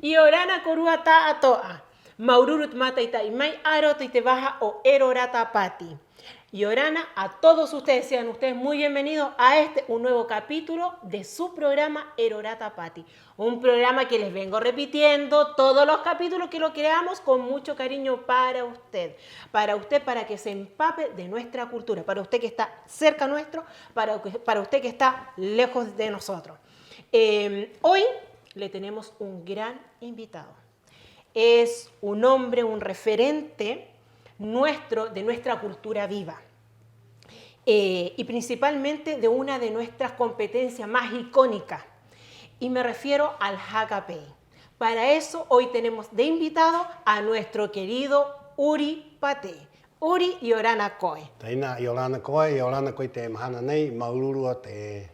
Iorana koruata atoa. Maururut mata itaimai aroto y te baja o erorata pati. Iorana, a todos ustedes, sean ustedes muy bienvenidos a un nuevo capítulo de su programa Erorata Pati. Un programa que les vengo repitiendo todos los capítulos, que lo creamos con mucho cariño para usted. Para que se empape de nuestra cultura. Para usted que está cerca nuestro, para usted que está lejos de nosotros. Hoy le tenemos un gran invitado. Es un hombre, un referente de nuestra cultura viva. Y principalmente de una de nuestras competencias más icónicas. Y me refiero al Hakapei. Para eso hoy tenemos de invitado a nuestro querido Uri Pate. Uri Iorana Koe. Taina Iorana Koe te mahana nei mauluru o te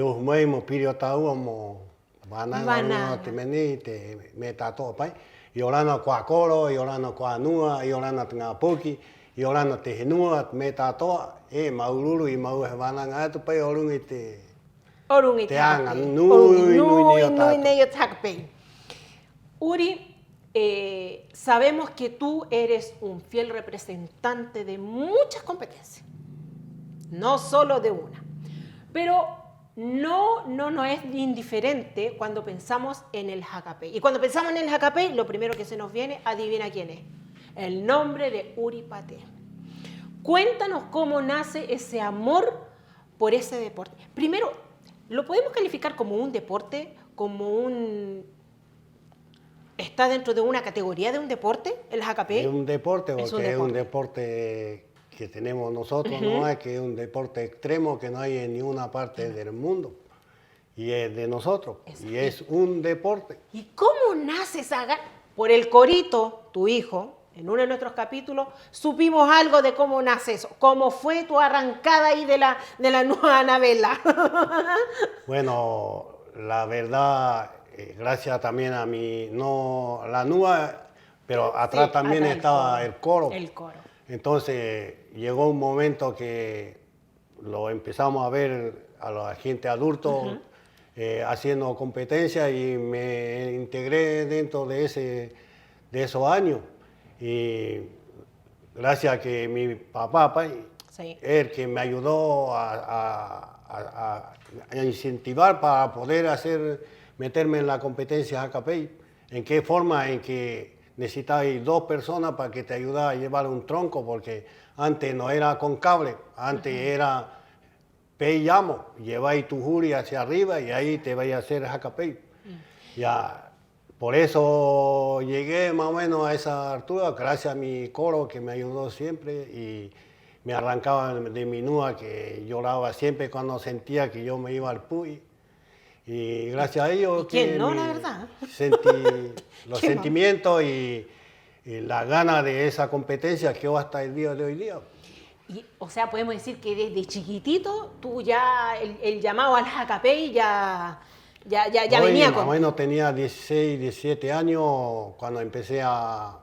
uhumei mo piri o taua mo vananga o te meni te me tātoa pai. Iorana kua koro, Iorana kua nua, Iorana te ngā poki, Iorana te henua me tātoa mauluru i mau he vananga atu pai orungi te anga nui nei o Hakapei. Uri, sabemos que tú eres un fiel representante de muchas competencias, no solo de una, pero no es indiferente cuando pensamos en el Hakapei. Y cuando pensamos en el Hakapei, lo primero que se nos viene, adivina quién es, el nombre de Uri Pate. Cuéntanos cómo nace ese amor por ese deporte. Primero, ¿lo podemos calificar como un deporte, ¿está dentro de una categoría de un deporte, el Hakapei? Es un deporte porque es un deporte que tenemos nosotros, no es que es un deporte extremo que no hay en ninguna parte del mundo. Y es de nosotros, y es un deporte. ¿Y cómo nace esa gana? Por el Corito, tu hijo, en uno de nuestros capítulos, supimos algo de cómo nace eso. ¿Cómo fue tu arrancada ahí de la nueva Anabela? Bueno, la verdad, gracias también a la NUA, pero atrás sí, también estaba el coro. El coro. Entonces llegó un momento que lo empezamos a ver a la gente adulta haciendo competencia y me integré dentro de esos años. Y gracias a que mi papá, sí, él que me ayudó a incentivar para poder meterme en la competencia Hakapei. ¿En qué forma? En que necesitáis 2 personas para que te ayudaran a llevar un tronco, porque antes no era con cable, antes era pei llamo, lleváis tu juri hacia arriba y ahí te vais a hacer Hakapei. Ya. Por eso llegué más o menos a esa altura, gracias a mi coro que me ayudó siempre y me arrancaba de mi nua que lloraba siempre cuando sentía que yo me iba al Puy. Y gracias a ellos que no, la verdad, sentí los sentimientos y la gana de esa competencia que hasta el día de hoy día. Y, o sea, podemos decir que desde chiquitito tú ya el llamado al Hakapei ya venía con... Más o menos tenía 16, 17 años cuando empecé a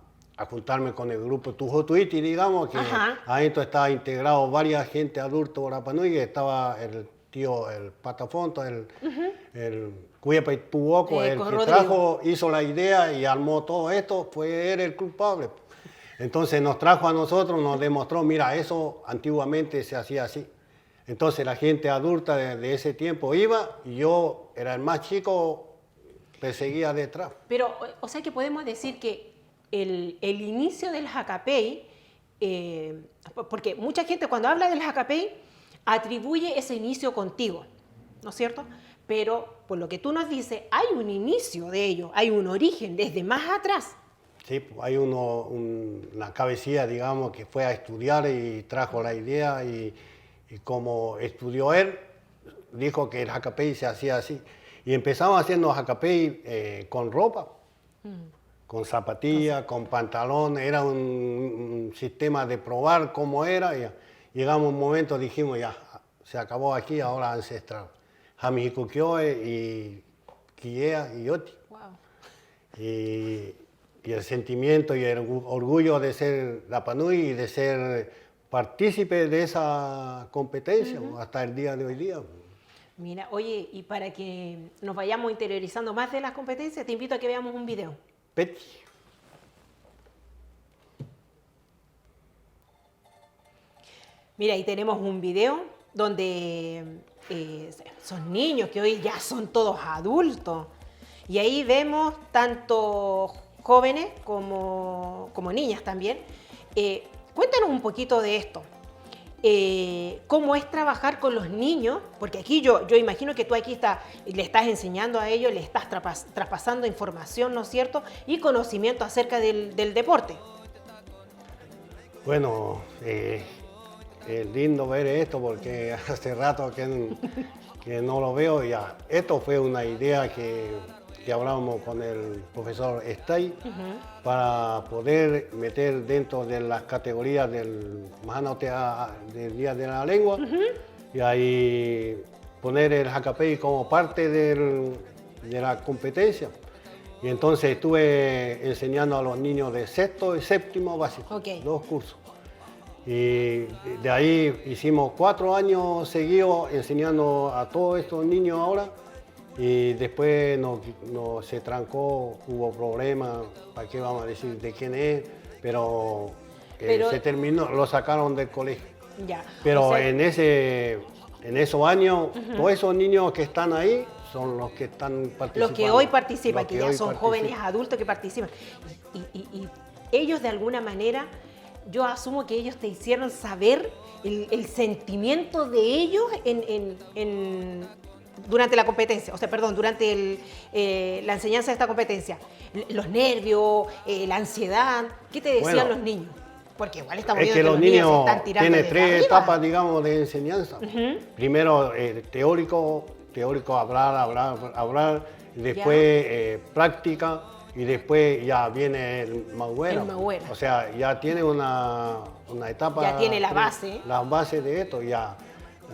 juntarme con el grupo Tujotuiti, digamos, que ahí estaba integrado varias gente adulta de Rapa Nui, que estaba el tío, el Patafonto, el Cuyapay Puoco, el que hizo la idea y armó todo esto, fue él el culpable. Entonces nos trajo a nosotros, nos demostró, mira, eso antiguamente se hacía así. Entonces la gente adulta de ese tiempo iba y yo era el más chico, le seguía detrás. Pero, o sea que podemos decir que el inicio del Hakapei, porque mucha gente cuando habla del Hakapei atribuye ese inicio contigo, ¿no es cierto? Pero por lo que tú nos dices, hay un inicio de ello, hay un origen desde más atrás. Sí, hay una cabecilla, digamos, que fue a estudiar y trajo la idea y como estudió él, dijo que el Hakapei se hacía así. Y empezamos haciendo Hakapei con ropa, con zapatillas, con pantalón. Era un sistema de probar cómo era. Y llegamos a un momento, dijimos, ya, se acabó aquí, ahora ancestral. Jamihikukioe y Kiea y Yoti. Wow. Y el sentimiento y el orgullo de ser Rapa Nui y de ser partícipe de esa competencia hasta el día de hoy día. Mira, oye, y para que nos vayamos interiorizando más de las competencias, te invito a que veamos un video. Petty. Mira, ahí tenemos un video donde son niños que hoy ya son todos adultos. Y ahí vemos tanto jóvenes como niñas también. Cuéntanos un poquito de esto. ¿Cómo es trabajar con los niños? Porque aquí yo imagino que tú aquí le estás enseñando a ellos, le estás traspasando información, ¿no es cierto? Y conocimiento acerca del deporte. Bueno, es lindo ver esto porque hace rato que no lo veo ya. Esto fue una idea que hablamos con el profesor Stay para poder meter dentro de las categorías del Día de la Lengua y ahí poner el Hakapei como parte de la competencia. Y entonces estuve enseñando a los niños de sexto y séptimo básico, dos cursos. Y de ahí hicimos 4 años seguidos enseñando a todos estos niños ahora. Y después se trancó, hubo problemas, ¿para qué vamos a decir de quién es? Pero se terminó, lo sacaron del colegio. Ya. Pero o sea, en esos años, todos esos niños que están ahí son los que están participando. Los que hoy participan, que ya son jóvenes adultos que participan. Y ellos de alguna manera, yo asumo que ellos te hicieron saber el sentimiento de ellos durante la competencia, o sea, perdón, durante la enseñanza de esta competencia. Los nervios, la ansiedad, ¿qué te decían los niños? Porque igual estamos viendo que los niños se están tirando tienen 3 arriba. etapas, digamos, de enseñanza. Primero, teórico, hablar, después práctica y después ya viene el Mahuera. O sea, ya tiene una etapa. Ya tiene la base. La base de esto, ya.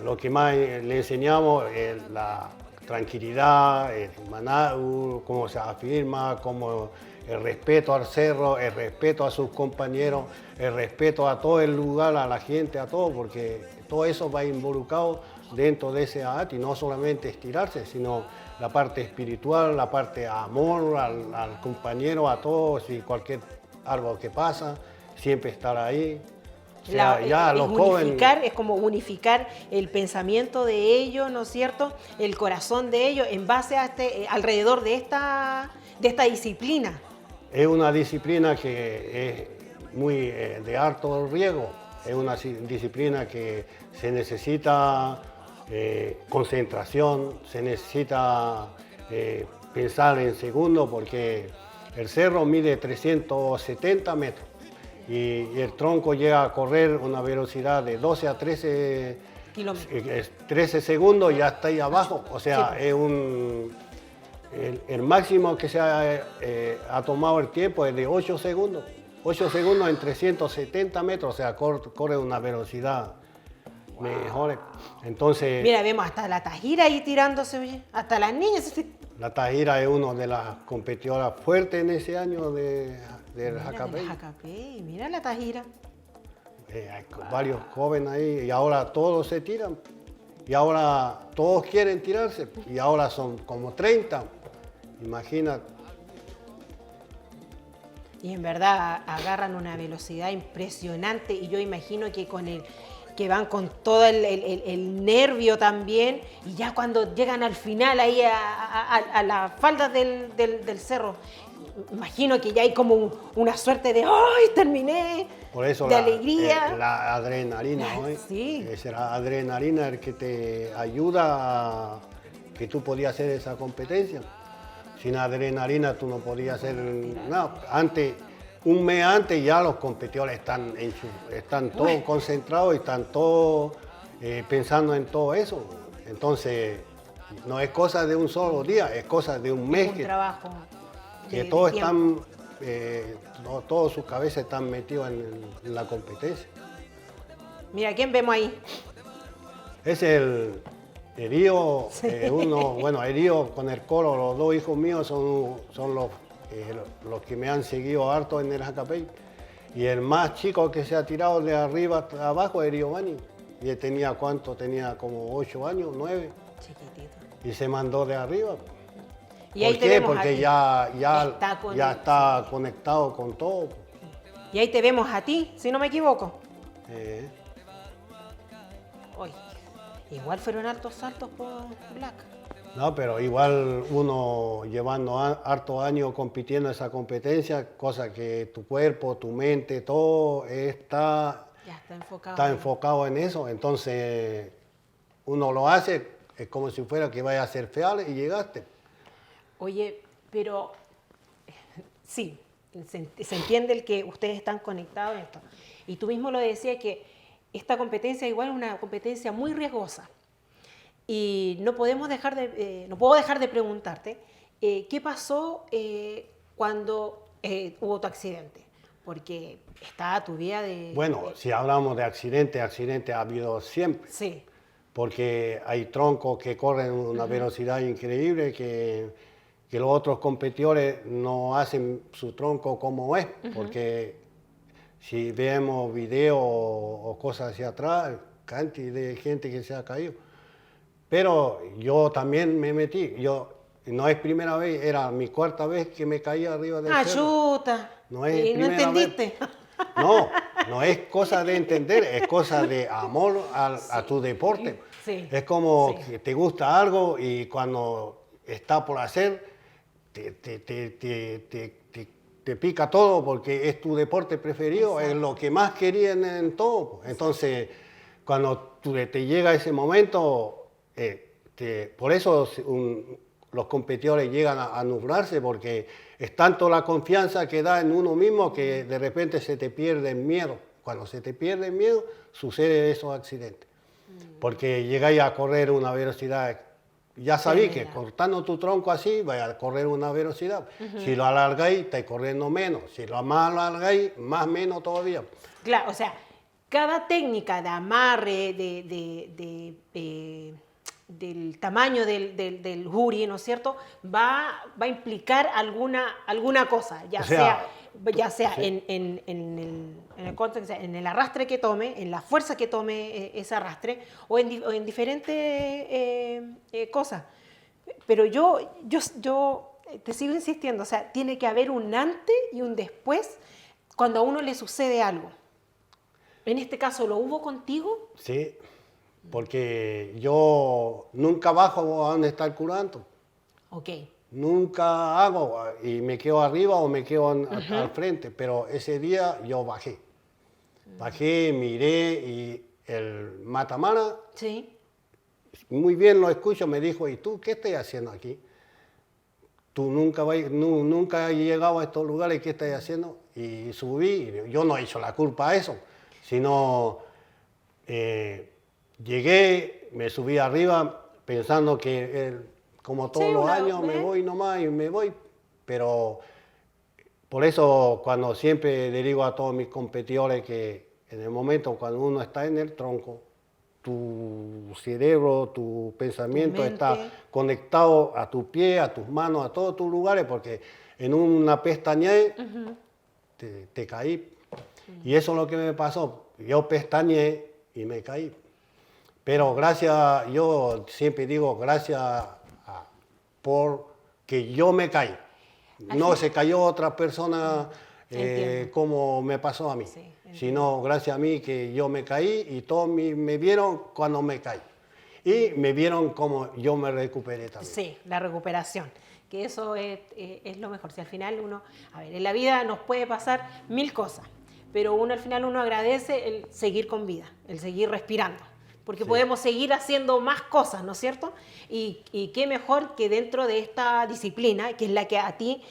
Lo que más le enseñamos es la tranquilidad, el manau, cómo se afirma, cómo el respeto al cerro, el respeto a sus compañeros, el respeto a todo el lugar, a la gente, a todo, porque todo eso va involucrado dentro de ese arte y no solamente estirarse, sino la parte espiritual, la parte de amor al compañero, a todos y cualquier algo que pasa, siempre estar ahí. O sea, ya los jóvenes... Es como unificar el pensamiento de ellos, ¿no es cierto? El corazón de ellos en base a alrededor de esta disciplina. Es una disciplina que es muy de alto riesgo. Es una disciplina que se necesita concentración, se necesita pensar en segundos porque el cerro mide 370 metros. Y el tronco llega a correr una velocidad de 12 a 13 segundos y ya está ahí abajo. O sea, es el máximo que se ha tomado el tiempo es de 8 segundos. 8 segundos en 370 metros, o sea, corre una velocidad mejor. Entonces... Mira, vemos hasta la Tajira ahí tirándose, oye, hasta las niñas. La Tajira es una de las competidoras fuertes en ese año del Hakapei. Mira la Tajira. Hay varios jóvenes ahí y ahora todos se tiran. Y ahora todos quieren tirarse y ahora son como 30. Imagínate. Y en verdad agarran una velocidad impresionante y yo imagino que que van con todo el nervio también y ya cuando llegan al final ahí a las faldas del cerro, imagino que ya hay como una suerte de ¡ay, terminé! Por eso de alegría. La adrenalina, ¿no? Sí. Es la adrenalina el que te ayuda a que tú podías hacer esa competencia. Sin adrenalina tú no podías hacer nada. Un mes antes ya los competidores están todos concentrados y están todos pensando en todo eso. Entonces, no es cosa de un solo día, es cosa de un mes. Un trabajo. Que todos están, todas sus cabezas están metidos en la competencia. Mira, ¿quién vemos ahí? Es el Erío, Erío con el Colo, los dos hijos míos son los que me han seguido harto en el Hakapei. Y el más chico que se ha tirado de arriba hasta abajo es Erío Bani. Y él tenía, ¿cuánto? Tenía como 8 años, 9. Chiquitito. y se mandó de arriba. Y ahí ¿Por te qué? vemos Porque a ti. ya está conectado con todo. Y ahí te vemos a ti, si no me equivoco. Eh, Uy, igual fueron altos saltos por Black. No, pero igual uno llevando hartos años compitiendo esa competencia, cosa que tu cuerpo, tu mente, todo Ya está enfocado. está enfocado en eso. Entonces uno lo hace, es como si fuera que vaya a ser feal y llegaste. Oye, pero sí, se entiende el que ustedes están conectados en esto. Y tú mismo lo decías que esta competencia igual es una competencia muy riesgosa. Y no puedo dejar de preguntarte qué pasó cuando hubo tu accidente, porque está tu vida de... Bueno, si hablamos de accidente ha habido siempre. Sí. Porque hay troncos que corren una velocidad increíble que los otros competidores no hacen su tronco como es, porque si vemos videos o cosas hacia atrás, cantidad de gente que se ha caído. Pero yo también me metí, no es primera vez, era mi cuarta vez que me caí arriba del cerro. ¡Chuta! No es ¿Y no primera entendiste? vez. No es cosa de entender, es cosa de amor a tu deporte. Sí, Es como sí. que te gusta algo y cuando está por hacer, te pica todo porque es tu deporte preferido, Exacto. es lo que más querían en todo. Entonces, cuando te llega ese momento, por eso los competidores llegan a nublarse, porque es tanto la confianza que da en uno mismo que de repente se te pierde el miedo. Cuando se te pierde el miedo, suceden esos accidentes. Porque llegáis a correr una velocidad, ya sabéis que cortando tu tronco así, vais a correr una velocidad. Si lo alargáis, estáis corriendo menos. Si lo más alargáis, más menos todavía. Claro, o sea, cada técnica de amarre, del tamaño del jury, ¿no es cierto?, va a implicar alguna cosa, ya sea sí. en el arrastre que tome, en la fuerza que tome ese arrastre, o en diferentes cosas. Pero yo te sigo insistiendo, o sea, tiene que haber un antes y un después cuando a uno le sucede algo. En este caso, ¿lo hubo contigo? Sí, porque yo nunca bajo a donde está el curanto. Ok. Nunca hago y me quedo arriba o me quedo al frente, pero ese día yo bajé. Bajé, miré y el matamana, Sí. muy bien lo escucho, me dijo, ¿y tú qué estás haciendo aquí? Tú nunca has llegado a estos lugares, ¿qué estás haciendo? Y subí, yo no he hecho la culpa a eso, sino llegué, me subí arriba pensando que como todos Sí, los años me voy nomás y me voy, pero por eso cuando siempre le digo a todos mis competidores que en el momento cuando uno está en el tronco, tu cerebro, tu pensamiento está conectado a tu pie, a tus manos, a todos tus lugares, porque en una pestañeé te caí. Y eso es lo que me pasó. Yo pestañeé y me caí. Pero gracias, yo siempre digo gracias por que yo me caí. No se cayó otra persona como me pasó a mí, sino gracias a mí que yo me caí y todos me vieron cuando me caí. Y me vieron como yo me recuperé también. Sí, la recuperación, que eso es lo mejor. Si al final en la vida nos puede pasar 1000 cosas, pero al final uno agradece el seguir con vida, el seguir respirando. Porque podemos seguir haciendo más cosas, ¿no es cierto? Y qué mejor que dentro de esta disciplina, que es la que a ti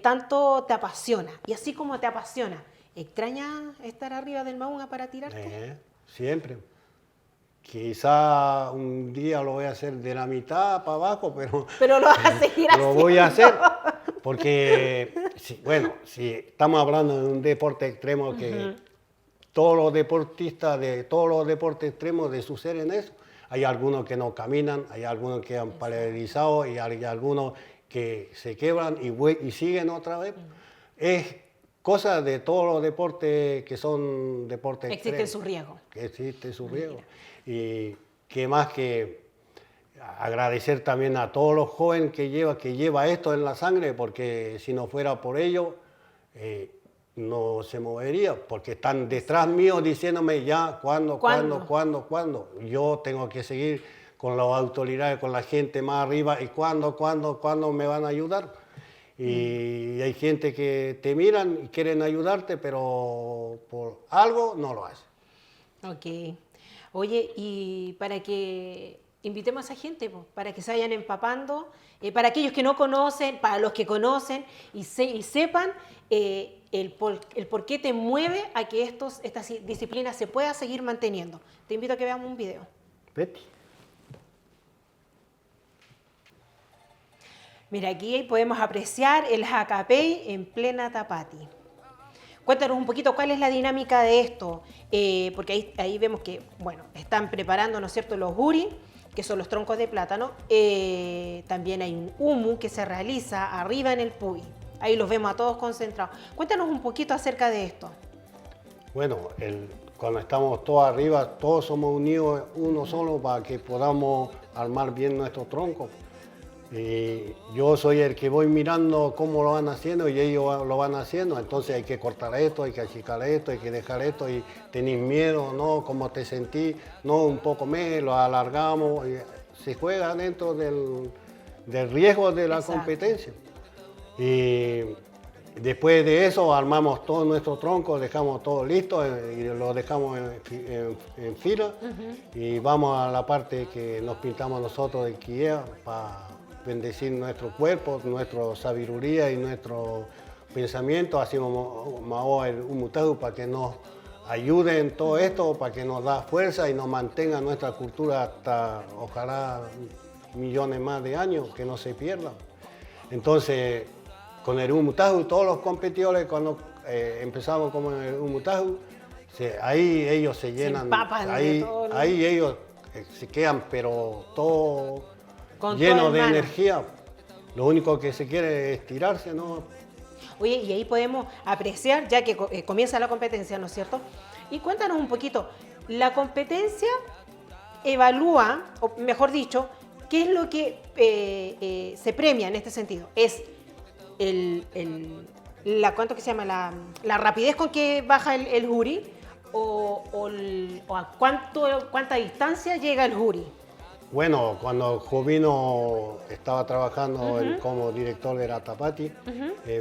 tanto te apasiona. Y así como te apasiona, ¿extraña estar arriba del Maunga para tirarte? Siempre. Quizá un día lo voy a hacer de la mitad para abajo, pero lo vas a seguir haciendo. Lo voy a hacer, porque, si estamos hablando de un deporte extremo que... Todos los deportistas de todos los deportes extremos de suceden eso. Hay algunos que no caminan, hay algunos que han paralizado y hay algunos que se quebran y siguen otra vez. Es cosa de todos los deportes que son deportes extremos. Existe su riesgo. Existe su riesgo. Y que más que agradecer también a todos los jóvenes que lleva esto en la sangre, porque si no fuera por ello, no se movería, porque están detrás mío diciéndome ya, ¿cuándo? Yo tengo que seguir con las autoridades, con la gente más arriba, y ¿cuándo me van a ayudar? Y hay gente que te miran y quieren ayudarte, pero por algo no lo hacen. Ok. Oye, y para que invitemos a esa gente, pues, para que se vayan empapando, para aquellos que no conocen, para los que conocen y sepan el por qué te mueve a que estas disciplinas se puedan seguir manteniendo. Te invito a que veamos un video. Vete. Mira, aquí podemos apreciar el jacapey en plena Tapati. Cuéntanos un poquito cuál es la dinámica de esto, porque ahí vemos que, bueno, están preparando, ¿no es cierto?, los uri, que son los troncos de plátano. También hay un humu que se realiza arriba en el puy. Ahí los vemos a todos concentrados. Cuéntanos un poquito acerca de esto. Bueno, cuando estamos todos arriba, todos somos unidos uno solo para que podamos armar bien nuestro tronco. Y yo soy el que voy mirando cómo lo van haciendo y ellos lo van haciendo. Entonces hay que cortar esto, hay que achicar esto, hay que dejar esto. Y tenés miedo, ¿no? ¿Cómo te sentís? No, un poco más, lo alargamos. Y se juega dentro del riesgo de la competencia. Y después de eso armamos todo nuestro tronco, dejamos todo listo y lo dejamos en fila. Y vamos a la parte que nos pintamos nosotros de Kiea para bendecir nuestro cuerpo, nuestra sabiduría y nuestro pensamiento. Hacemos el umutaju para que nos ayude en todo esto, para que nos da fuerza y nos mantenga nuestra cultura hasta, ojalá, millones más de años, que no se pierda. Entonces, con el umutaju, todos los competidores, cuando empezamos con el umutaju, ahí ellos se llenan, ahí ellos se quedan, pero todo lleno de energía. Lo único que se quiere es tirarse, ¿no? Oye, y ahí podemos apreciar, ya que comienza la competencia, ¿no es cierto? Y cuéntanos un poquito, la competencia evalúa, o mejor dicho, ¿qué es lo que se premia en este sentido? ¿Es ¿cuánto que se llama? La rapidez con que baja el jury o a cuánta distancia llega el jury? Bueno, cuando Jovino estaba trabajando como director de la Tapati,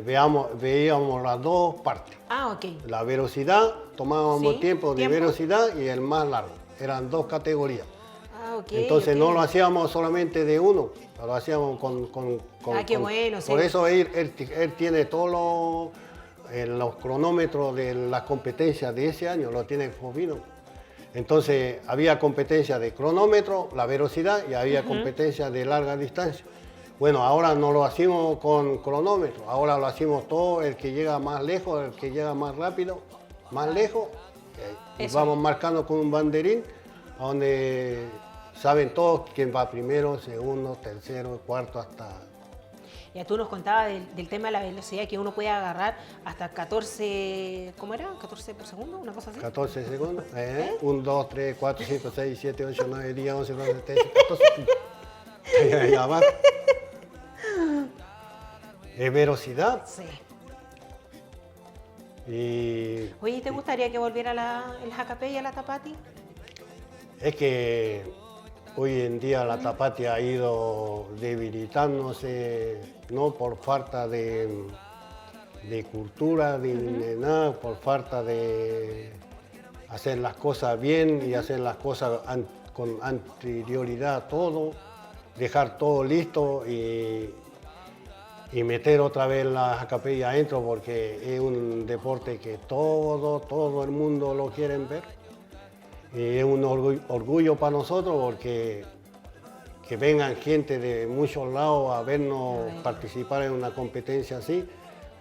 veíamos las dos partes. Ah, ok. La velocidad, tomábamos tiempo de velocidad y el más largo. Eran dos categorías. Ah, ok. Entonces no lo hacíamos solamente de uno, lo hacíamos con qué bueno. Por eso él tiene todos los cronómetros de las competencias de ese año, lo tiene Jovino. Entonces había competencia de cronómetro, la velocidad, y había competencia de larga distancia. Bueno, ahora no lo hacemos con cronómetro, ahora lo hacemos todo, el que llega más lejos, el que llega más rápido, más lejos, y vamos marcando con un banderín, donde saben todos quién va primero, segundo, tercero, cuarto, hasta... Ya tú nos contabas del tema de la velocidad, que uno puede agarrar hasta 14, ¿cómo era? ¿14 por segundo? ¿Una cosa así? 14 segundos. 1, 2, 3, 4, 5, 6, 7, 8, 9, 10, 11, 12, 13, 14. Ya va. Es velocidad. Sí. Y... Oye, ¿te gustaría que volviera el jacapey a la Tapati? Es que hoy en día la Tapati ha ido debilitándose, no por falta de cultura, de nada, por falta de hacer las cosas bien y hacer las cosas con anterioridad a todo, dejar todo listo y meter otra vez la jacapey adentro, porque es un deporte que todo el mundo lo quiere ver. Y es un orgullo para nosotros, porque que vengan gente de muchos lados a vernos participar en una competencia así,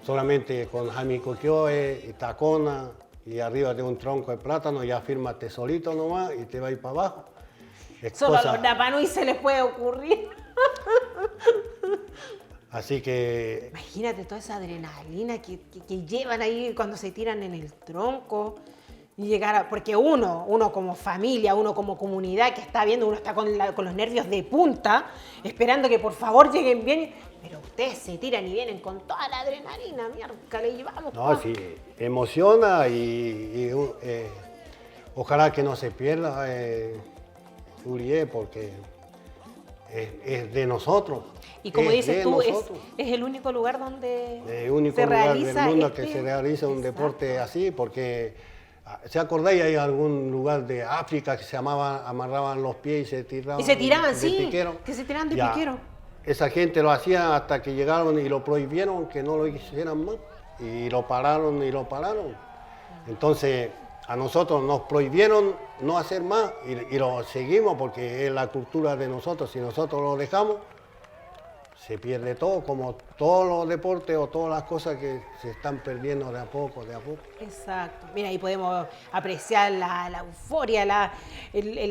solamente con jamicoquioe y tacona y arriba de un tronco de plátano, ya fírmate solito nomás y te va a ir para abajo. Solo a los Rapanui se les puede ocurrir. Así que... Imagínate toda esa adrenalina que llevan ahí cuando se tiran en el tronco. Y llegar porque uno como familia, uno como comunidad que está viendo, uno está con los nervios de punta, esperando que por favor lleguen bien, pero ustedes se tiran y vienen con toda la adrenalina, miércoles, y vamos. No, sí, emociona ojalá que no se pierda Urié, porque es de nosotros. Y como dices tú, es nosotros. el único lugar donde El único se lugar realiza del mundo que se realiza un deporte así, porque ¿se acordáis? Hay algún lugar de África que se amarraban los pies y se tiraban. Y se tiraban, de sí, piquero. que se tiraban de Ya, piquero. Esa gente lo hacía hasta que llegaron y lo prohibieron, que no lo hicieran más. Y lo pararon y lo pararon. Entonces, a nosotros nos prohibieron no hacer más y lo seguimos porque es la cultura de nosotros. Si nosotros lo dejamos, se pierde todo, como todos los deportes o todas las cosas que se están perdiendo de a poco, de a poco. Exacto. Mira, ahí podemos apreciar la euforia, la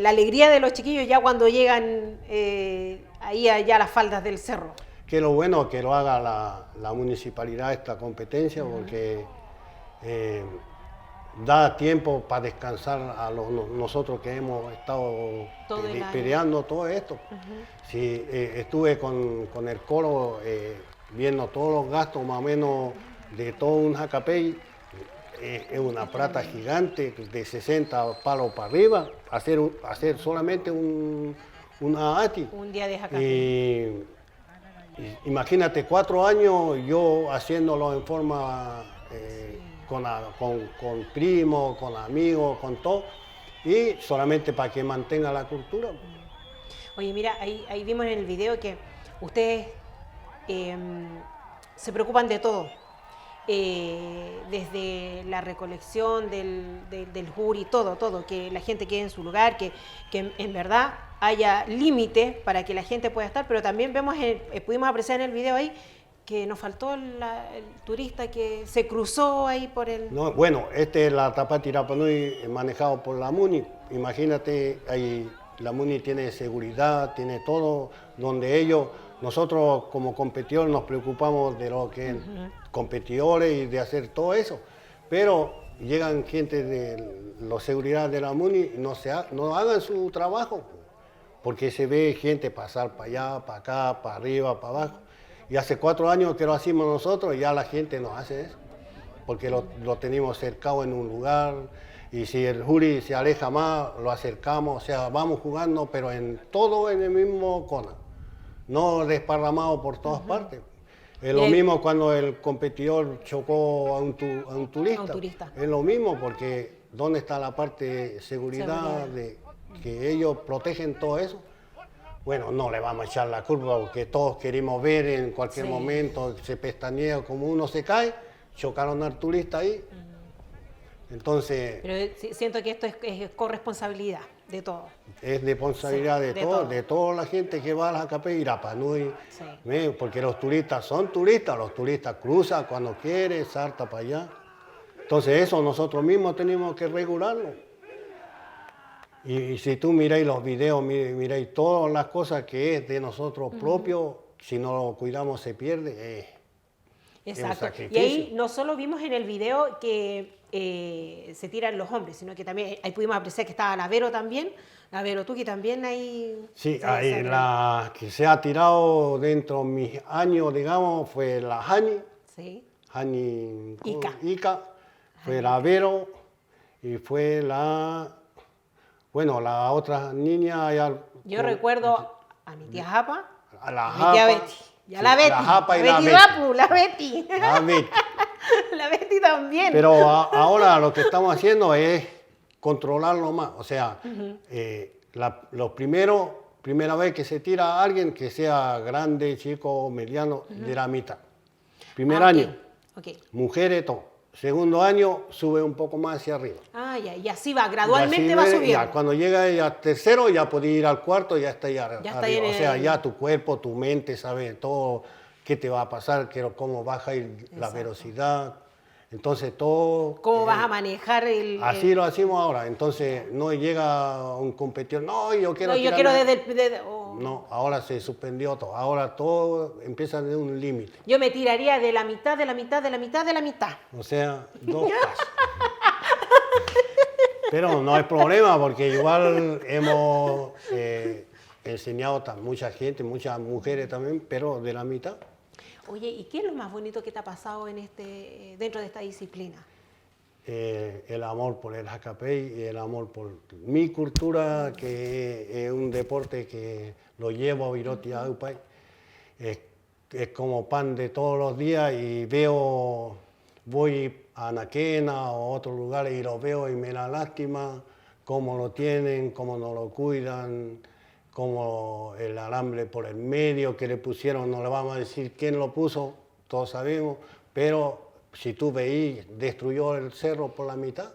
alegría de los chiquillos ya cuando llegan ahí allá a las faldas del cerro. Que lo bueno que lo haga la municipalidad esta competencia, porque da tiempo para descansar a nosotros que hemos estado peleando todo esto. Sí, estuve con el coro viendo todos los gastos más o menos de todo un jacapey. Es una plata gigante de 60 palos para arriba, hacer solamente una ATI. Un día de jacapey. Imagínate, 4 años yo haciéndolo en forma con primos, con amigos, con todo, y solamente para que mantenga la cultura. Oye, mira, ahí vimos en el video que ustedes se preocupan de todo, desde la recolección del jury, todo, que la gente quede en su lugar, que en verdad haya límite para que la gente pueda estar, pero también pudimos apreciar en el video ahí que nos faltó el turista que se cruzó ahí por el... No, bueno, este es la Tapati Rapanui manejado por la MUNI. Imagínate, ahí la MUNI tiene seguridad, tiene todo, donde nosotros como competidores nos preocupamos de lo que es competidores y de hacer todo eso, pero llegan gente de la seguridad de la MUNI y no hagan su trabajo, porque se ve gente pasar para allá, para acá, para arriba, para abajo. Y hace 4 años que lo hacemos nosotros y ya la gente nos hace eso, porque lo tenemos cercado en un lugar, y si el jury se aleja más, lo acercamos, o sea, vamos jugando, pero todo en el mismo cona, no desparramado por todas partes. Es lo mismo cuando el competidor chocó a un turista. Es lo mismo, porque ¿dónde está la parte de seguridad de que ellos protegen todo eso? Bueno, no le vamos a echar la culpa porque todos queremos ver en cualquier momento, se pestanea, como uno se cae, chocaron al turista ahí. Entonces... Pero siento que esto es corresponsabilidad de todos. Es responsabilidad de toda la gente que va a la Jacapey y Rapanui, porque los turistas son turistas, los turistas cruzan cuando quieren, salta para allá. Entonces eso nosotros mismos tenemos que regularlo. Y si tú miráis los videos, miráis todas las cosas que es de nosotros propios, si no lo cuidamos se pierde. Exacto. Y ahí no solo vimos en el video que se tiran los hombres, sino que también ahí pudimos apreciar que estaba la Vero también, la Vero Tuki también ahí. Sí, ahí la que se ha tirado dentro de mis años, digamos, fue la Hani. Sí. Hani Ica. Fue la Vero y fue la otra niña. Yo recuerdo a mi tía Japa, a la mi tía Betty. Y a la Betty. La Japa y la Betty. La Betty. La Betty. La Betty también. Pero ahora lo que estamos haciendo es controlarlo más. O sea, primera vez que se tira a alguien que sea grande, chico, mediano, de la mitad. Primer año, mujeres, todo. Segundo año, sube un poco más hacia arriba. Y así va, gradualmente va subiendo. Ya, cuando llega al tercero, ya puede ir al cuarto, ya está arriba. O sea, ya tu cuerpo, tu mente sabe todo qué te va a pasar, cómo baja la velocidad. Entonces todo... ¿Cómo vas a manejar Así lo hacemos ahora. Entonces no llega un competidor, yo quiero desde No, ahora se suspendió todo. Ahora todo empieza de un límite. Yo me tiraría de la mitad, de la mitad, de la mitad, de la mitad. O sea, 2 pasos. Pero no hay problema porque igual hemos enseñado a mucha gente, muchas mujeres también, pero de la mitad. Oye, ¿y qué es lo más bonito que te ha pasado dentro de esta disciplina? El amor por el hacapey y el amor por mi cultura, que es un deporte que lo llevo a Viroti Aupay. Es como pan de todos los días y voy a Anaquena o a otros lugares y lo veo y me da lástima cómo lo tienen, cómo no lo cuidan, cómo el alambre por el medio que le pusieron, no le vamos a decir quién lo puso, todos sabemos, pero si tú veís, destruyó el cerro por la mitad,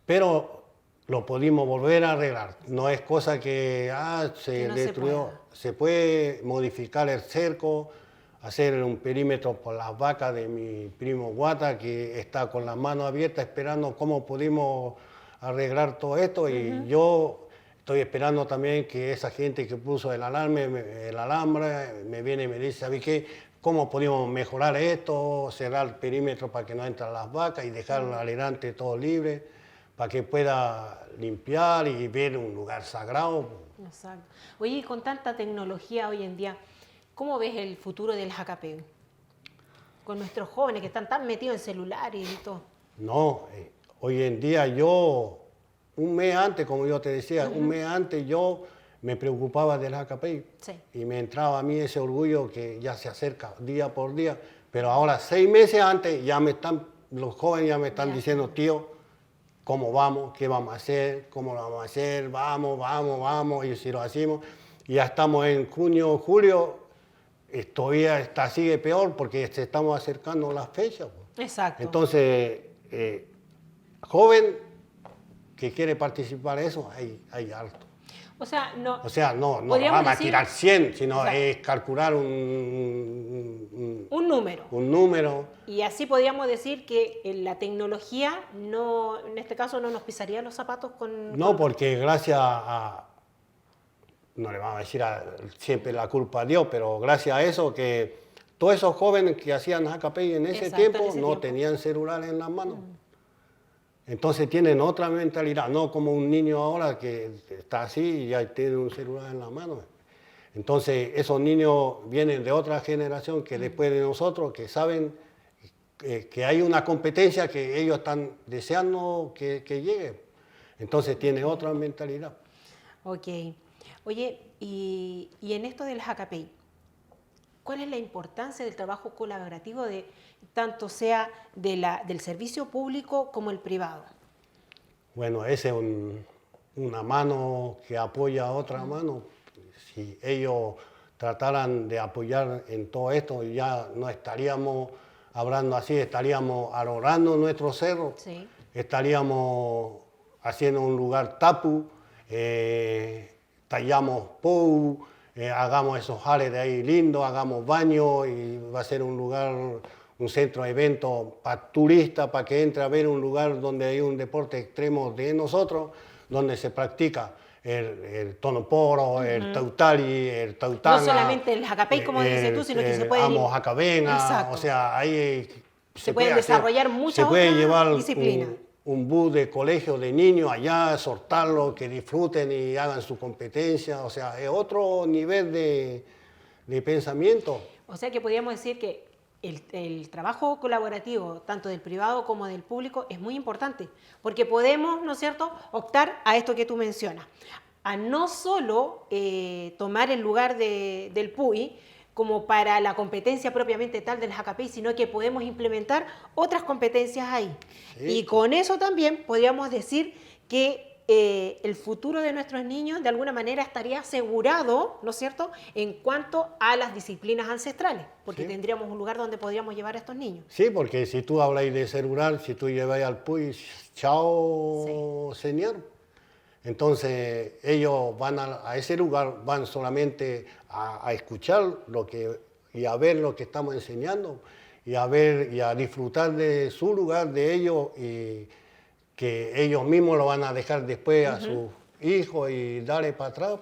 pero lo pudimos volver a arreglar. No es cosa que se no destruyó. Se puede modificar el cerco, hacer un perímetro por las vacas de mi primo Guata, que está con las manos abiertas esperando cómo pudimos arreglar todo esto. Y yo estoy esperando también que esa gente que puso el alambre me viene y me dice, ¿sabes qué? ¿Cómo podemos mejorar esto? Cerrar el perímetro para que no entren las vacas y dejar adelante todo libre, para que pueda limpiar y ver un lugar sagrado. Exacto. Oye, y con tanta tecnología hoy en día, ¿cómo ves el futuro del hacapé? Con nuestros jóvenes que están tan metidos en celulares y todo. No, hoy en día un mes antes, como yo te decía, un mes antes yo me preocupaba del hacapé. Sí. Y me entraba a mí ese orgullo que ya se acerca día por día. Pero ahora, 6 meses antes, los jóvenes ya me están diciendo, tío, ¿cómo vamos? ¿Qué vamos a hacer? ¿Cómo lo vamos a hacer? Vamos. Y si lo hacemos, y ya estamos en junio, julio, todavía sigue peor porque se estamos acercando las fechas. Exacto. Entonces, joven que quiere participar en eso, hay harto. O sea, no No vamos a tirar 100, sino exacto, es calcular un número. Un número. Y así podríamos decir que la tecnología, en este caso, no nos pisaría los zapatos No, porque gracias no le vamos a decir siempre la culpa a Dios, pero gracias a eso que todos esos jóvenes que hacían hacapé en ese tiempo no tenían celulares en las manos. Entonces tienen otra mentalidad, no como un niño ahora que está así y ya tiene un celular en la mano. Entonces esos niños vienen de otra generación que después de nosotros, que saben que hay una competencia que ellos están deseando que llegue. Entonces tienen otra mentalidad. Ok. Oye, y en esto del hacapé, ¿cuál es la importancia del trabajo colaborativo tanto sea del servicio público como el privado? Bueno, esa es una mano que apoya a otra mano. Si ellos trataran de apoyar en todo esto, ya no estaríamos hablando así, estaríamos arorando nuestro cerro, sí, estaríamos haciendo un lugar tapu, tallamos pou, hagamos esos jales de ahí lindos, hagamos baño y va a ser un lugar, un centro de eventos para turistas, para que entre a ver un lugar donde hay un deporte extremo de nosotros, donde se practica el tonoporo, el tautali, el tautana. No solamente el hacapé, como dices tú, sino que se puede ir... Jacabena, o sea, ahí se pueden desarrollar muchas otras disciplinas. Un bus de colegio de niños allá, exhortarlos, que disfruten y hagan su competencia, o sea, es otro nivel de pensamiento. O sea que podríamos decir que el trabajo colaborativo, tanto del privado como del público, es muy importante, porque podemos, ¿no es cierto?, optar a esto que tú mencionas, a no solo tomar el lugar del PUI como para la competencia propiamente tal del hacapé, sino que podemos implementar otras competencias ahí. Sí. Y con eso también podríamos decir que el futuro de nuestros niños de alguna manera estaría asegurado, ¿no es cierto?, en cuanto a las disciplinas ancestrales, porque tendríamos un lugar donde podríamos llevar a estos niños. Sí, porque si tú habláis de celular, si tú lleváis al PUI, chao, señor. Entonces ellos van a ese lugar, van solamente a escuchar y a ver lo que estamos enseñando y a ver y a disfrutar de su lugar, de ellos, y que ellos mismos lo van a dejar después a sus hijos y darle para atrás.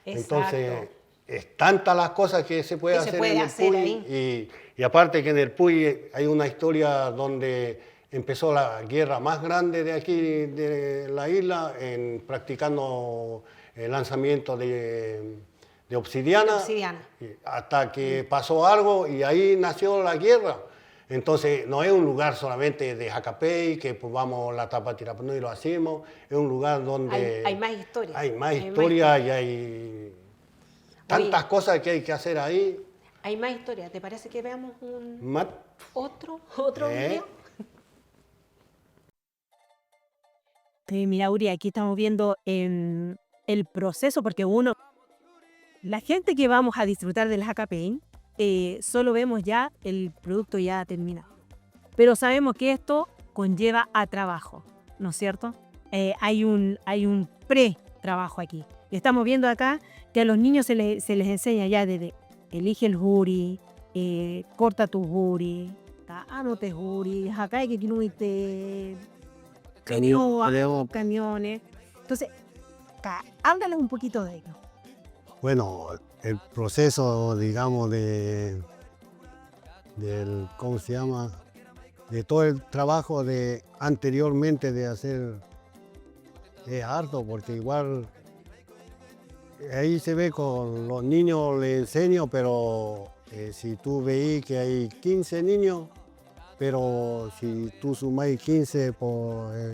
Exacto. Entonces, es tantas las cosas que se puede hacer en el PUI. Y aparte que en el PUI hay una historia donde empezó la guerra más grande de aquí, de la isla, practicando el lanzamiento de obsidiana, Obsidiana. hasta que pasó algo y ahí nació la guerra. Entonces, no es un lugar solamente de Jacapey, que pues vamos a la tapa Tirapano y lo hacemos, es un lugar donde Hay más historia. hay más historia y hay tantas cosas que hay que hacer ahí. Hay más historia. ¿Te parece que veamos otro video? Mira, Uri, aquí estamos viendo el proceso, porque la gente que vamos a disfrutar del Hacapein, solo vemos ya el producto ya terminado. Pero sabemos que esto conlleva a trabajo, ¿no es cierto? Hay un pre-trabajo aquí. Y estamos viendo acá que a los niños se les enseña ya desde elige el juri, corta tu juri, anote juri, acá hay que incluirte camiones. Entonces, háblales un poquito de ello. Bueno, el proceso, digamos, ¿cómo se llama? De todo el trabajo anteriormente de hacer es harto, porque igual ahí se ve con los niños les enseño, pero si tú veis que hay 15 niños, pero si tú sumáis 15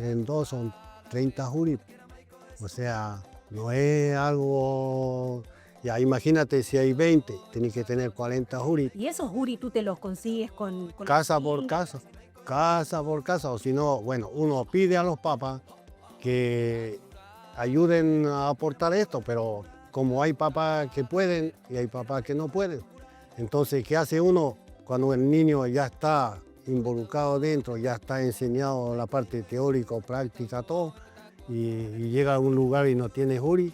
en 2 son 30 juris, o sea, no es algo. Ya, imagínate si hay 20, tienes que tener 40 juris. ¿Y esos juris tú te los consigues con Casa por casa, o si no, bueno, uno pide a los papás que ayuden a aportar esto, pero como hay papás que pueden y hay papás que no pueden, entonces, ¿qué hace uno cuando el niño ya está involucrado dentro, ya está enseñado la parte teórica, práctica, todo, y llega a un lugar y no tiene juri?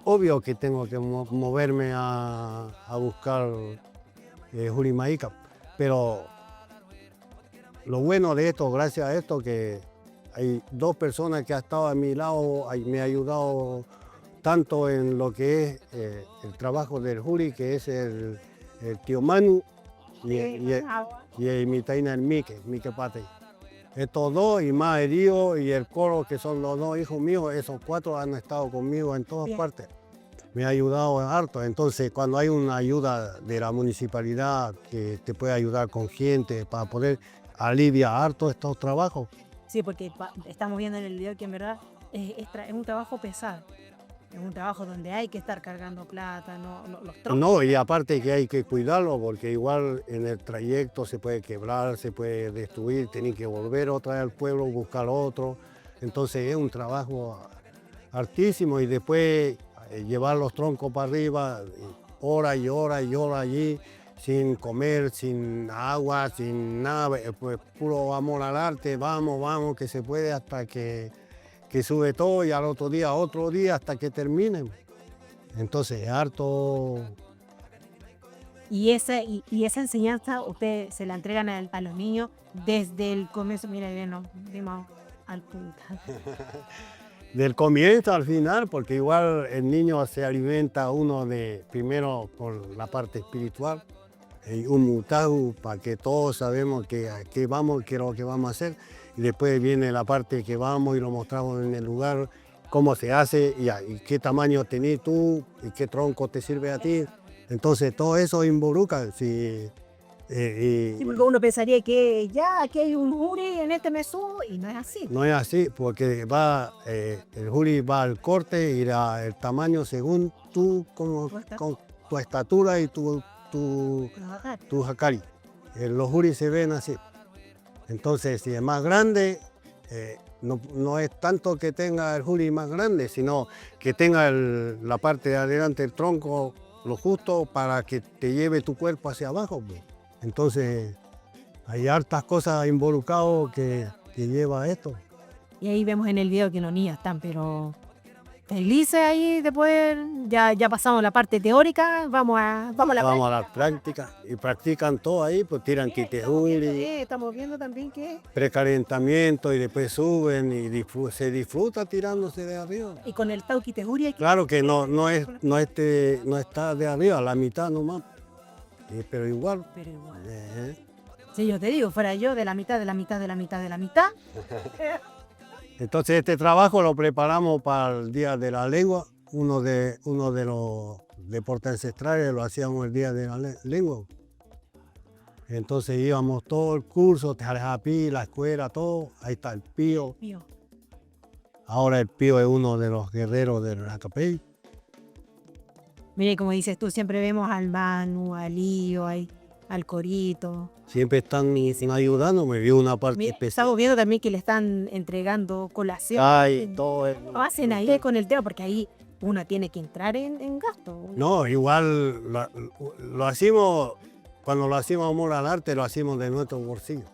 Obvio que tengo que moverme a buscar juri maica, pero lo bueno de esto, gracias a esto, que hay 2 personas que han estado a mi lado, me han ayudado tanto en lo que es el trabajo del juri, que es el tío Manu y mi taina el Mike Pate. Estos 2 y más heridos y el coro, que son los 2 hijos míos, esos 4 han estado conmigo en todas partes. Me ha ayudado harto. Entonces, cuando hay una ayuda de la municipalidad que te puede ayudar con gente para poder aliviar harto estos trabajos. Sí, porque estamos viendo en el video que en verdad es un trabajo pesado. Es un trabajo donde hay que estar cargando plata, los troncos. No, y aparte que hay que cuidarlo, porque igual en el trayecto se puede quebrar, se puede destruir, tienen que volver otra vez al pueblo, buscar otro. Entonces es un trabajo hartísimo, y después llevar los troncos para arriba, hora y hora y hora allí, sin comer, sin agua, sin nada, pues puro amor al arte, vamos, que se puede hasta que sube todo, y al otro día, hasta que terminen. Entonces, harto. Y esa enseñanza usted se la entregan a los niños desde el comienzo. Mira, nos dimos al punto. Del comienzo al final, porque igual el niño se alimenta primero con la parte espiritual, un mutaju, para que todos sabemos que vamos, qué es lo que vamos a hacer, y después viene la parte que vamos y lo mostramos en el lugar, cómo se hace y qué tamaño tenés tú y qué tronco te sirve a ti. Entonces todo eso involucra. Sí, porque uno pensaría que ya aquí hay un juri en este mesú, y no es así. No es así, porque el juri va al corte y el tamaño según tú, con tu estatura y tu jacari. Los juris se ven así. Entonces, si es más grande, no es tanto que tenga el juri más grande, sino que tenga la parte de adelante del tronco lo justo para que te lleve tu cuerpo hacia abajo. Entonces, hay hartas cosas involucradas que lleva esto. Y ahí vemos en el video que los niños están, pero felices ahí de poder, ya pasamos la parte teórica, vamos a la práctica, y practican todo ahí, pues tiran quitejuri, estamos viendo también que precalentamiento, y después suben y se disfruta tirándose de arriba. Y con el tauquitejuri. Claro que no está de arriba, la mitad nomás, pero igual. Si yo te digo, fuera yo de la mitad, de la mitad, de la mitad, de la mitad. Entonces este trabajo lo preparamos para el Día de la Lengua, uno de los deportes ancestrales lo hacíamos el Día de la Lengua. Entonces íbamos todo el curso, Tarjapí, la escuela, todo, ahí está el Pío. Ahora el Pío es uno de los guerreros del Hacapey. Mire, como dices tú, siempre vemos al Manu, al Lío, al Corito. Siempre están ayudándome, vi una parte Mira, especial. estamos viendo también que le están entregando colación. Ay, todo el- Lo hacen ahí con el tema, porque ahí uno tiene que entrar en gasto. No, igual lo hacemos, cuando lo hacemos amor al arte, lo hacemos de nuestro bolsillo.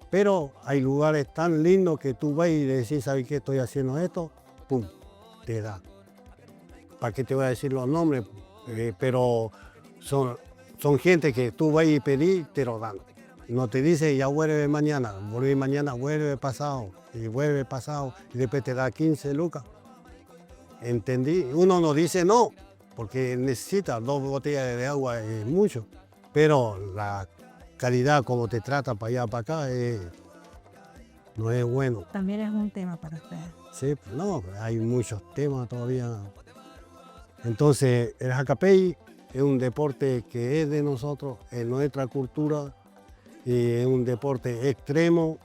Pero hay lugares tan lindos que tú vas y decís, ¿sabes qué? Estoy haciendo esto, pum, te da. ¿Para qué te voy a decir los nombres? Pero son gente que tú vas y pedís, te lo dan. No te dice, ya vuelve mañana, vuelve pasado, y después te da 15 lucas. ¿Entendí? Uno no dice no, porque necesita 2 botellas de agua, es mucho. Pero la calidad, como te trata para allá, para acá, no es bueno. También es un tema para ustedes. Sí, no, hay muchos temas todavía. Entonces, el Hacapey es un deporte que es de nosotros, es nuestra cultura, y es un deporte extremo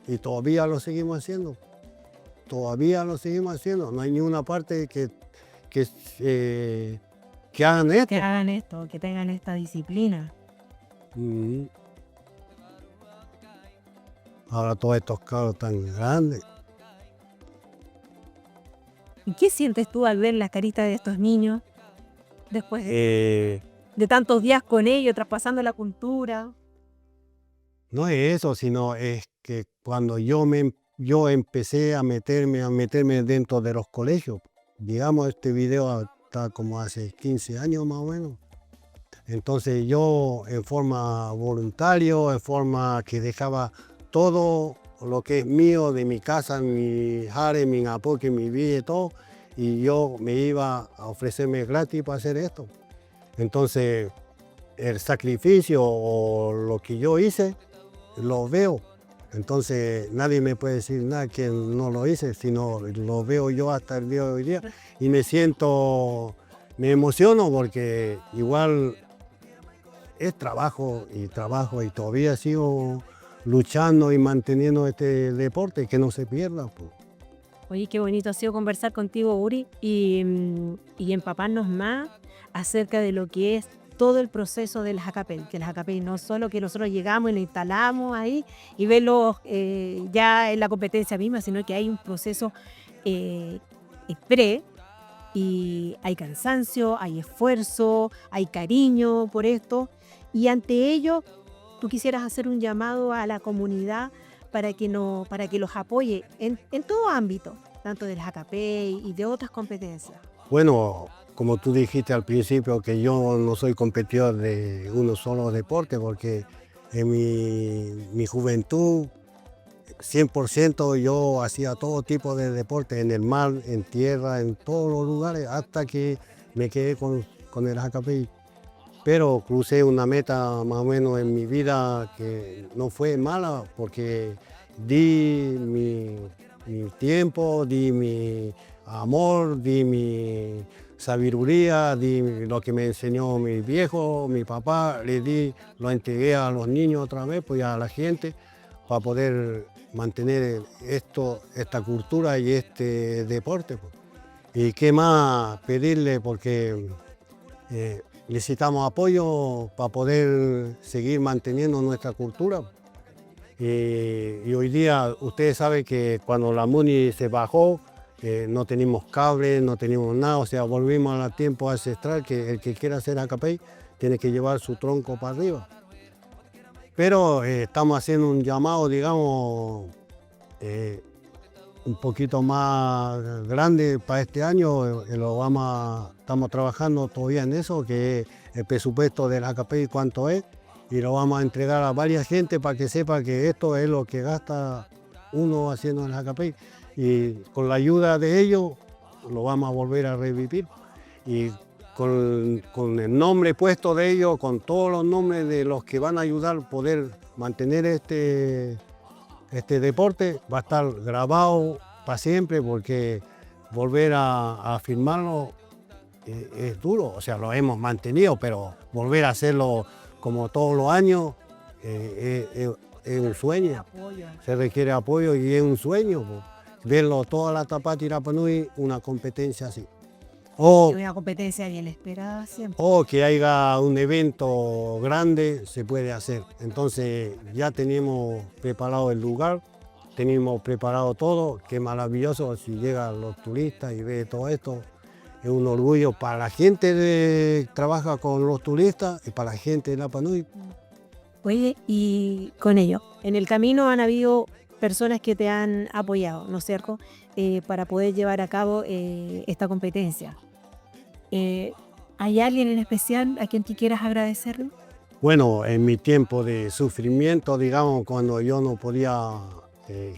y todavía lo seguimos haciendo. Todavía lo seguimos haciendo. No hay ninguna parte que hagan esto. Que hagan esto, que tengan esta disciplina. Ujú. Ahora todos estos carros tan grandes. ¿Y qué sientes tú al ver las caritas de estos niños después de tantos días con ellos, traspasando la cultura? No es eso, sino es que cuando yo empecé a meterme dentro de los colegios, digamos, este video está como hace 15 años más o menos. Entonces yo en forma voluntaria, en forma que dejaba todo lo que es mío, de mi casa, mi jare, mi apoque, mi vida y todo, y yo me iba a ofrecerme gratis para hacer esto. Entonces el sacrificio o lo que yo hice, lo veo. Entonces nadie me puede decir nada que no lo hice, sino lo veo yo hasta el día de hoy día y me emociono porque igual es trabajo y todavía sigo luchando y manteniendo este deporte, que no se pierda. Pues. Oye, qué bonito ha sido conversar contigo, Uri, y empaparnos más acerca de lo que es todo el proceso del Hacapey, que el Hacapey no solo que nosotros llegamos y lo instalamos ahí y verlo ya en la competencia misma, sino que hay un proceso pre, y hay cansancio, hay esfuerzo, hay cariño por esto, y ante ello tú quisieras hacer un llamado a la comunidad para que los apoye en todo ámbito, tanto del Hacapey y de otras competencias. Bueno, como tú dijiste al principio, que yo no soy competidor de uno solo deporte, porque en mi juventud 100% yo hacía todo tipo de deporte, en el mar, en tierra, en todos los lugares, hasta que me quedé con el Hacapey. Pero crucé una meta más o menos en mi vida que no fue mala, porque di mi tiempo, di mi amor, di mi sabiduría, di lo que me enseñó mi viejo, mi papá, lo entregué a los niños otra vez, pues a la gente, para poder mantener esta cultura y este deporte. Pues. Y qué más pedirle, porque necesitamos apoyo para poder seguir manteniendo nuestra cultura. Y hoy día ustedes saben que cuando la MUNI se bajó, no teníamos cables, no teníamos nada, o sea, volvimos al tiempo ancestral, que el que quiera hacer Hacapey tiene que llevar su tronco para arriba. Pero estamos haciendo un llamado, digamos, un poquito más grande para este año, estamos trabajando todavía en eso, que es el presupuesto del Hacapey, cuánto es, y lo vamos a entregar a varias gente para que sepa que esto es lo que gasta uno haciendo el Hacapey, y con la ayuda de ellos lo vamos a volver a revivir. Y con el nombre puesto de ellos, con todos los nombres de los que van a ayudar a poder mantener este deporte, va a estar grabado para siempre, porque volver a firmarlo es duro. O sea, lo hemos mantenido, pero volver a hacerlo como todos los años es un sueño. Se requiere apoyo y es un sueño, pues, verlo toda la Tapati Rapa Nui, una competencia así. Una competencia bien esperada siempre. O que haya un evento grande, se puede hacer. Entonces ya tenemos preparado el lugar, tenemos preparado todo, qué maravilloso si llegan los turistas y ve todo esto. Es un orgullo para la gente que trabaja con los turistas y para la gente de Rapa Nui. Oye, y con ello, en el camino han habido personas que te han apoyado, ¿no es cierto?, para poder llevar a cabo esta competencia. ¿Hay alguien en especial a quien tú quieras agradecerle? Bueno, en mi tiempo de sufrimiento, digamos, cuando yo no podía,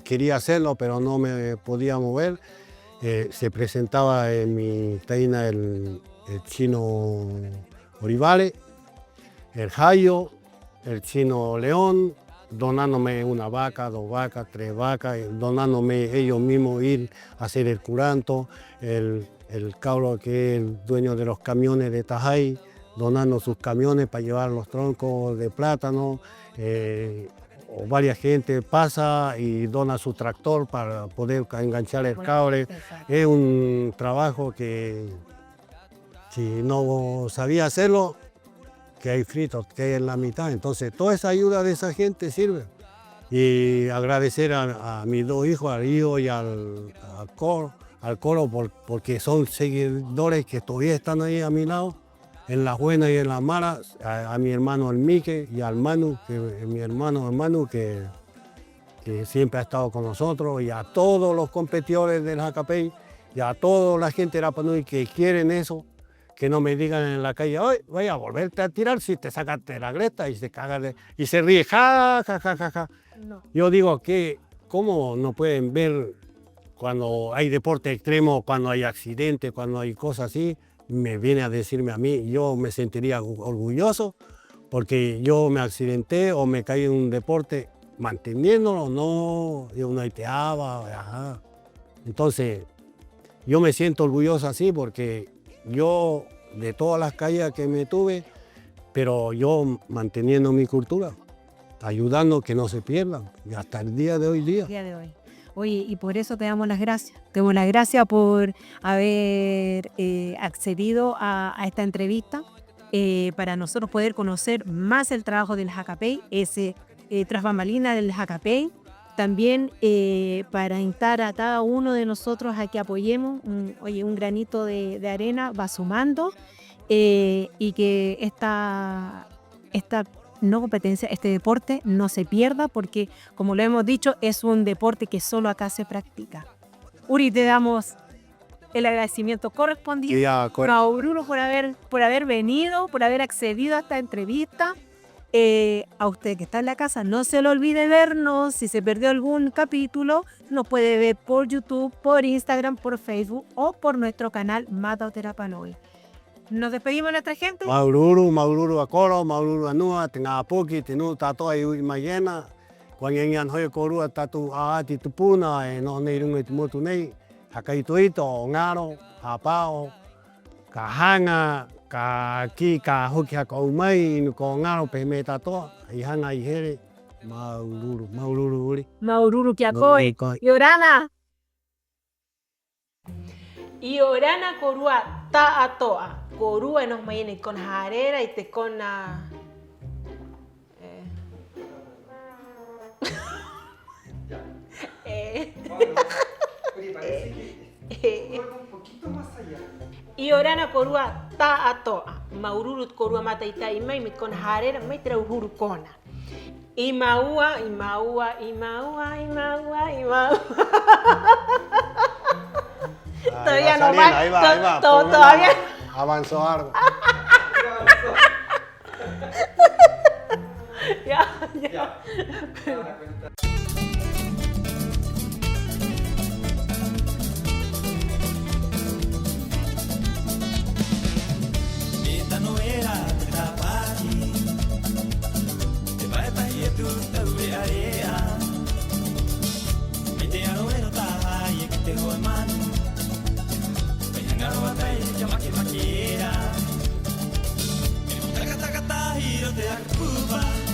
quería hacerlo, pero no me podía mover, se presentaba en mi taina el chino Orivale, el Jayo, el chino León, donándome una vaca, 2 vacas, 3 vacas, donándome ellos mismos ir a hacer el curanto, el cabro que es el dueño de los camiones de Tajay, donando sus camiones para llevar los troncos de plátano, o varias gente pasa y dona su tractor para poder enganchar el cable. Es un trabajo que si no sabía hacerlo, que hay fritos, que hay en la mitad. Entonces toda esa ayuda de esa gente sirve. Y agradecer a mis 2 hijos, al hijo y al coro, porque son seguidores que todavía están ahí a mi lado, en las buenas y en las malas, a mi hermano el Mique y al Manu, mi hermano Manu, que siempre ha estado con nosotros, y a todos los competidores del Hacapey, y a toda la gente de Rapa Nui que quieren eso, que no me digan en la calle, hoy voy a volverte a tirar si te sacaste la glesta, y se caga y se ríe, ja, ja, ja, ja, ja. No. Yo digo que, ¿cómo no pueden ver cuando hay deporte extremo, cuando hay accidentes, cuando hay cosas así? Me viene a decirme a mí, yo me sentiría orgulloso porque yo me accidenté o me caí en un deporte manteniéndolo, no, yo no iteaba, ajá. Entonces, yo me siento orgulloso así porque yo, de todas las caídas que me tuve, pero yo manteniendo mi cultura, ayudando que no se pierdan, y hasta el día de hoy día. Oye, y por eso te damos las gracias. Te damos las gracias por haber accedido a esta entrevista, para nosotros poder conocer más el trabajo del Hacapey, ese tras bambalinas del Hacapey. También para instar a cada uno de nosotros a que apoyemos. Un granito de arena va sumando, y que esta no competencia, este deporte no se pierda, porque, como lo hemos dicho, es un deporte que solo acá se practica. Uri, te damos el agradecimiento correspondiente a Bruno por haber venido, por haber accedido a esta entrevista. A usted que está en la casa, no se le olvide vernos. Si se perdió algún capítulo, nos puede ver por YouTube, por Instagram, por Facebook o por nuestro canal Matauti Rapa Nui. Nos despedimos de nuestra gente. Maururu Akoro, Maururu Anua, Tingapoki, Tinu Tato Ayui Mayena, Guanyan Hoy Korua Tatu Aati Tupuna, no Neirung Motunei, Hakaituito, Ngaro, Hapao, Kahanga, Kaki, Kahuki Hakaumai, Kongaro, Pemeta To, Ihana Ihere, Maururu. Maururu Kiakoi, Yorana. Yorana Korua Ta Atoa. Korua nos mayeni con jarera y te con un poquito más allá. Yorana Korua Ta Atoa. Maururut Korua Mataita y May con jarera me trae Hurukona. Imaua. Todavía no va. Ahí va. Todavía avanzó algo. Ya. taure area. Mete aroero taha y que te ho mano. Peñangaro atai chamaki makiera. Taka taka tahiro te akupa.